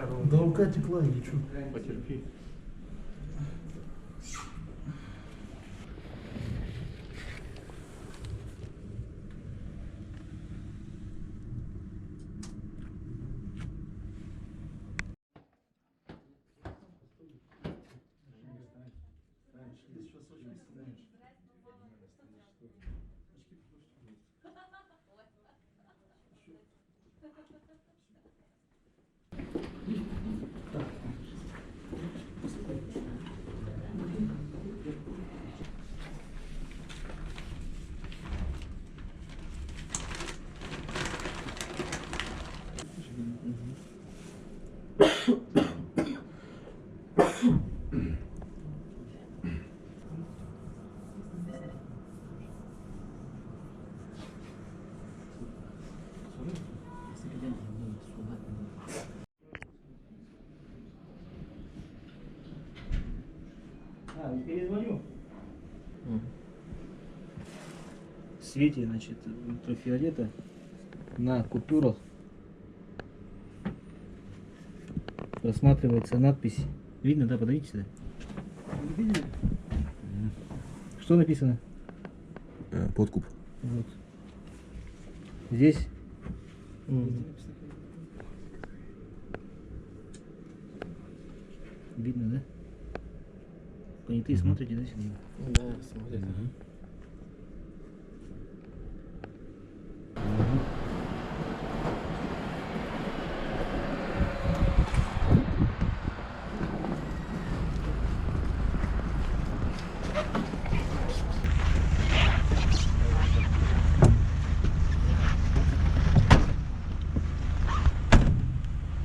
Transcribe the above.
Да рука текла, или что? Потерпи. Перезвоню. В свете, значит, ультрафиолета на купюрах просматривается надпись. Видно, да? Подойдите сюда. Видно? Что написано? Подкуп. Вот. Здесь. Видно, да? Понятые смотрите, да, сюда? Да, смотрите.